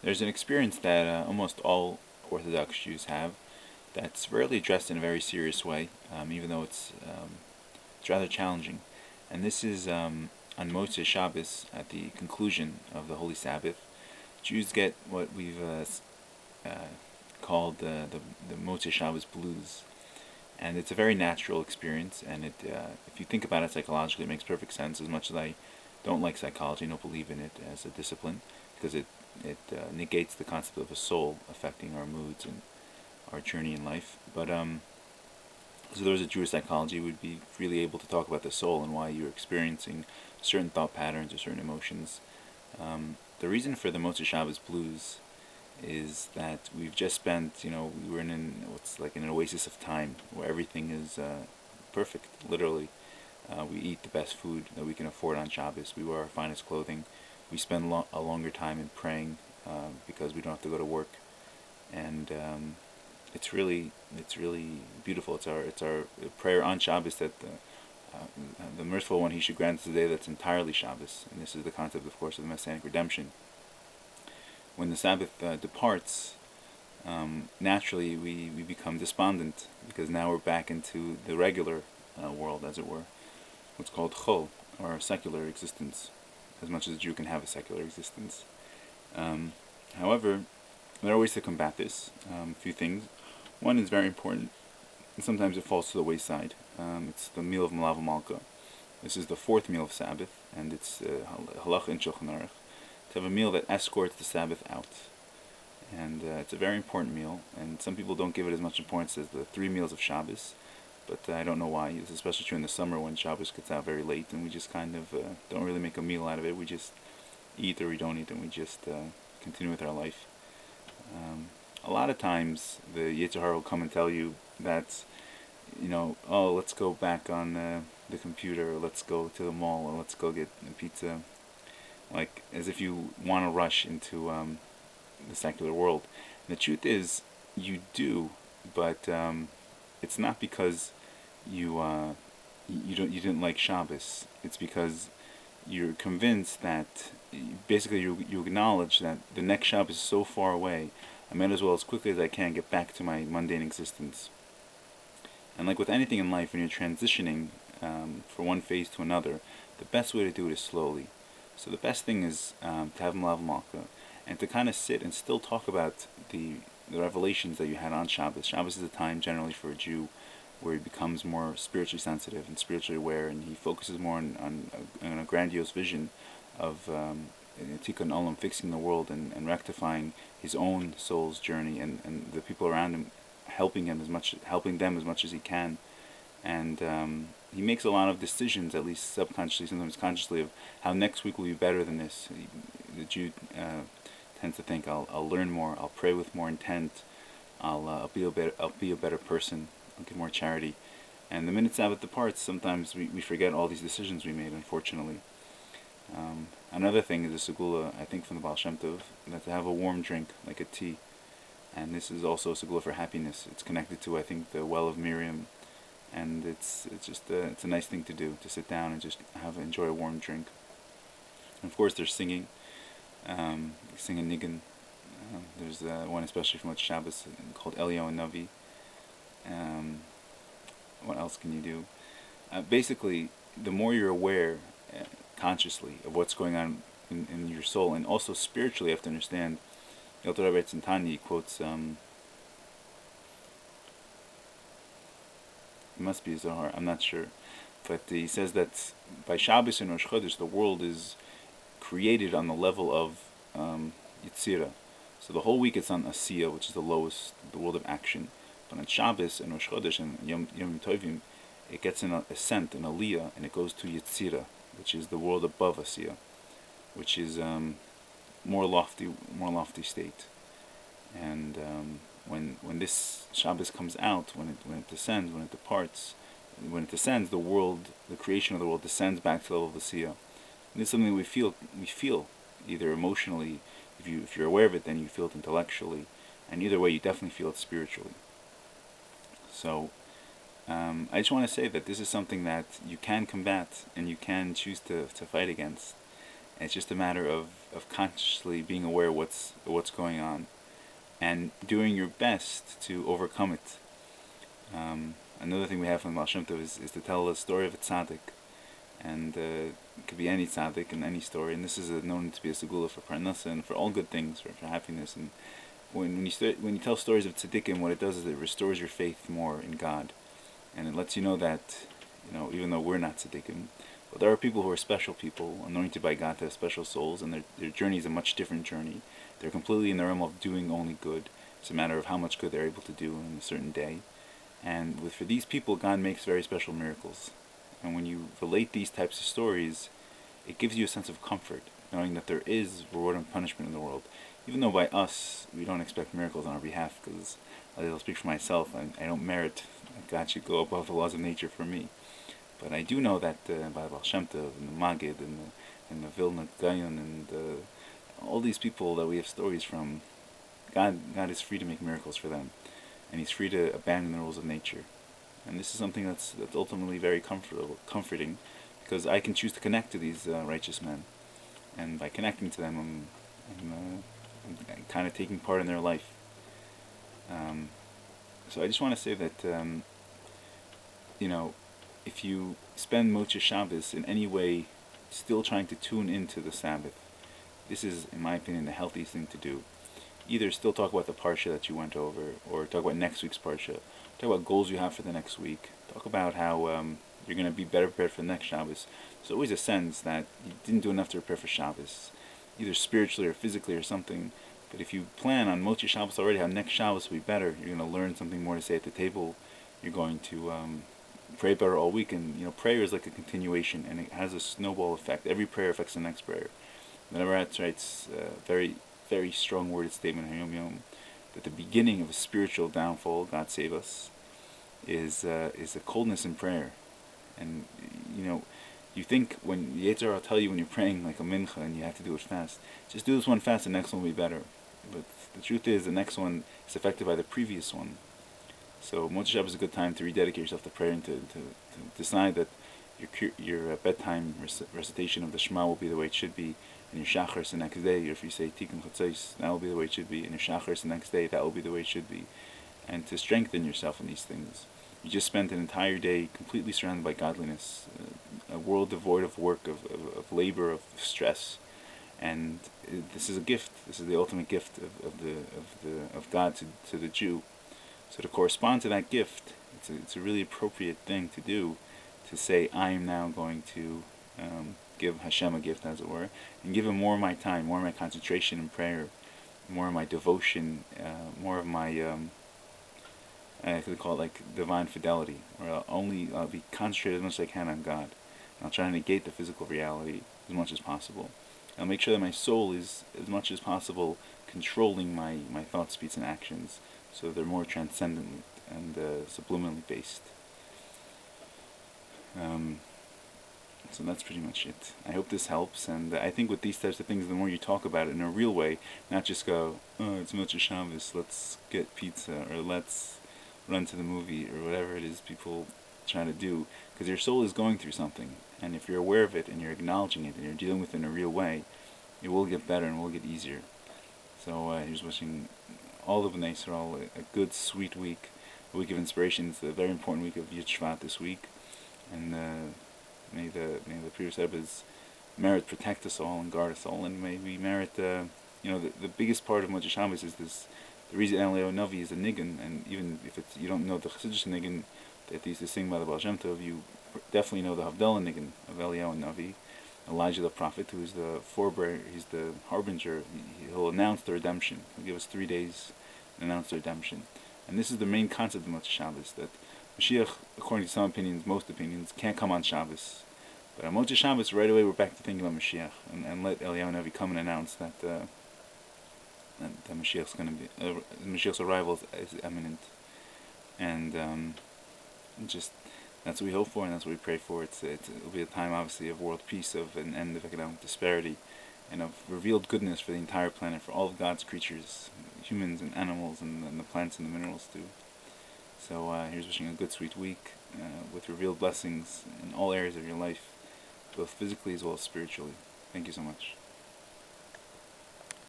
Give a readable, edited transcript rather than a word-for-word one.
There's an experience that almost all Orthodox Jews have that's rarely addressed in a very serious way, even though it's rather challenging. And this is on Motzei Shabbos, at the conclusion of the Holy Sabbath. Jews get what we've called the Motzei Shabbos blues. And it's a very natural experience, and if you think about it psychologically, it makes perfect sense. As much as I don't like psychology, don't believe in it as a discipline, because it negates the concept of a soul affecting our moods and our journey in life. But so those of Jewish psychology would be freely able to talk about the soul and why you're experiencing certain thought patterns or certain emotions. The reason for the Motzei Shabbos blues is that we've just spent, we were in what's like an oasis of time where everything is perfect, literally. We eat the best food that we can afford on Shabbos. We wear our finest clothing. We spend a longer time in praying because we don't have to go to work, and it's really beautiful. It's our prayer on Shabbos that the merciful one, he should grant us a day that's entirely Shabbos, and this is the concept, of course, of the Messianic redemption. When the Sabbath departs, naturally we become despondent because now we're back into the regular world, as it were, what's called chol, or secular existence, as much as a Jew can have a secular existence. However, there are ways to combat this. A few things. One is very important, and sometimes it falls to the wayside. It's the meal of Malav Malka. This is the fourth meal of Sabbath, and it's halacha in Shulchan Aruch, to have a meal that escorts the Sabbath out. And it's a very important meal, and some people don't give it as much importance as the three meals of Shabbos, but I don't know why. It's especially true in the summer when Shabbos gets out very late, and we just kind of don't really make a meal out of it. We just eat or we don't eat, and we just continue with our life. A lot of times, the Yetzer Hara will come and tell you that, oh, let's go back on the computer, or let's go to the mall, or let's go get a pizza, like as if you want to rush into the secular world. And the truth is, you do, but it's not because you didn't like Shabbos. It's because you're convinced that basically you acknowledge that the next Shabbos is so far away. I might as well, as quickly as I can, get back to my mundane existence. And like with anything in life, when you're transitioning from one phase to another, the best way to do it is slowly. So the best thing is to have Malav Malka, and to kind of sit and still talk about the revelations that you had on Shabbos. Shabbos is a time generally for a Jew where he becomes more spiritually sensitive and spiritually aware, and he focuses more on a grandiose vision of Tikkun Olam, fixing the world and rectifying his own soul's journey, and the people around him, helping them as much as he can. And he makes a lot of decisions, at least subconsciously, sometimes consciously, of how next week will be better than this. The Jew tends to think, I'll learn more, I'll pray with more intent, I'll be a better person, I'll give more charity. And the minute Sabbath departs, sometimes we forget all these decisions we made, unfortunately. Another thing is a segula, I think, from the Baal Shem Tov, that to have a warm drink, like a tea. And this is also a segula for happiness. It's connected to, I think, the well of Miriam, and it's a nice thing to do, to sit down and just enjoy a warm drink. And of course, there's singing. Sing a nigun. There's one especially from Shabbos called Elio and Navi. What else can you do? Basically, the more you're aware consciously of what's going on in your soul, and also spiritually, you have to understand. Yalter Rebbe Tzintani quotes, it must be Zohar, I'm not sure, but he says that by Shabbos and Rosh Chodesh, the world is created on the level of Yetzirah. So the whole week it's on Asiya, which is the lowest, the world of action. But on Shabbos and Rosh Chodesh and Yom Tovim, it gets an ascent, an Aliyah, and it goes to Yetzirah, which is the world above Asiya, which is more lofty state. And when this Shabbos comes out, when it descends, when it departs, when it descends, the world, the creation of the world, descends back to the level of Asiya. And it's something we feel either emotionally. If you're aware of it, then you feel it intellectually, and either way, you definitely feel it spiritually. So, I just want to say that this is something that you can combat and you can choose to fight against. And it's just a matter of of consciously being aware of what's going on, and doing your best to overcome it. Another thing we have from Baal Shem Tov is to tell a story of a tzaddik, and it could be any tzaddik in any story, and this is known to be a segula for parnasa and for all good things, for happiness. And when you tell stories of tzaddikim, what it does is it restores your faith more in God, and it lets you know that, even though we're not tzaddikim, but there are people who are special people, anointed by God to have special souls, and their journey is a much different journey. They're completely in the realm of doing only good. It's a matter of how much good they're able to do in a certain day. And for these people, God makes very special miracles. And when you relate these types of stories, it gives you a sense of comfort, knowing that there is reward and punishment in the world. Even though by us, we don't expect miracles on our behalf, because I'll speak for myself, I don't merit that God should go above the laws of nature for me. But I do know that by Baal Shem Tov and the Magid and the Vilna Gaon and all these people that we have stories from, God is free to make miracles for them, and He's free to abandon the rules of nature. And this is something that's ultimately very comforting, because I can choose to connect to these righteous men, and by connecting to them, I'm kind of taking part in their life. So I just want to say that if you spend Motzei Shabbos in any way still trying to tune into the Sabbath, this is, in my opinion, the healthiest thing to do. Either still talk about the parsha that you went over, or talk about next week's parsha, talk about goals you have for the next week, talk about how you're going to be better prepared for the next Shabbos. There's always a sense that you didn't do enough to prepare for Shabbos, either spiritually or physically or something. But if you plan on Motzei Shabbos already, how next Shabbos will be better, you're going to learn something more to say at the table, you're going to pray better all week, and prayer is like a continuation, and it has a snowball effect. Every prayer affects the next prayer. The Rebbe writes very, very strong worded statement in Hayom Yom that the beginning of a spiritual downfall, God save us, is a coldness in prayer. And you think when the Yetzer Hara will tell you when you're praying like a mincha and you have to do it fast, just do this one fast, the next one will be better. But the truth is, the next one is affected by the previous one. So Motzei Shabbos is a good time to rededicate yourself to prayer and to decide that your bedtime recitation of the Shema will be the way it should be, and your Shacharis the next day, or if you say Tikkun Chatzos, that will be the way it should be, and your Shacharis the next day, that will be the way it should be. And to strengthen yourself in these things. You just spent an entire day completely surrounded by godliness, a world devoid of work, of labor, of stress, and this is a gift. This is the ultimate gift of God to the Jew. So to correspond to that gift, it's a really appropriate thing to do, to say, I am now going to give Hashem a gift, as it were, and give Him more of my time, more of my concentration in prayer, more of my devotion, more of my, I could call it like divine fidelity, where I'll be concentrated as much as I can on God. And I'll try to negate the physical reality as much as possible. I'll make sure that my soul is, as much as possible, controlling my thoughts, speech, and actions, so they're more transcendent and subliminally based. So that's pretty much it. I hope this helps, and I think with these types of things, the more you talk about it in a real way, not just go, oh, it's Motzei Shabbos, let's get pizza, or let's run to the movie, or whatever it is people try to do, because your soul is going through something, and if you're aware of it, and you're acknowledging it, and you're dealing with it in a real way, it will get better and will get easier. So here's wishing all the B'nai Yisrael a good, sweet week, a week of inspiration. It's a very important week of Yud Shvat this week, and may the previous Rebbe's merit protect us all and guard us all, and may we merit the biggest part of Motzei Shabbos is this. The reason Eliyahu Navi is a nigun, and even if you don't know the Chassidish nigun that they used to sing by the Baal Shem Tov, you definitely know the Havdalah nigun of Eliyahu Navi, Elijah the prophet, who is the forebearer, he's the harbinger. He'll announce the redemption. He'll give us 3 days and announce the redemption. And this is the main concept of Motzei Shabbos, that Mashiach, according to some opinions, most opinions, can't come on Shabbos. But on Motzei Shabbos, right away we're back to thinking about Mashiach, and let Eliyahu Navi come and announce that Mashiach's going to be Mashiach's arrival is imminent, and just that's what we hope for, and that's what we pray for. It'll be a time, obviously, of world peace, of an end of economic disparity, and of revealed goodness for the entire planet, for all of God's creatures, humans and animals, and the plants and the minerals too. So here's wishing a good, sweet week with revealed blessings in all areas of your life, both physically as well as spiritually. Thank you so much.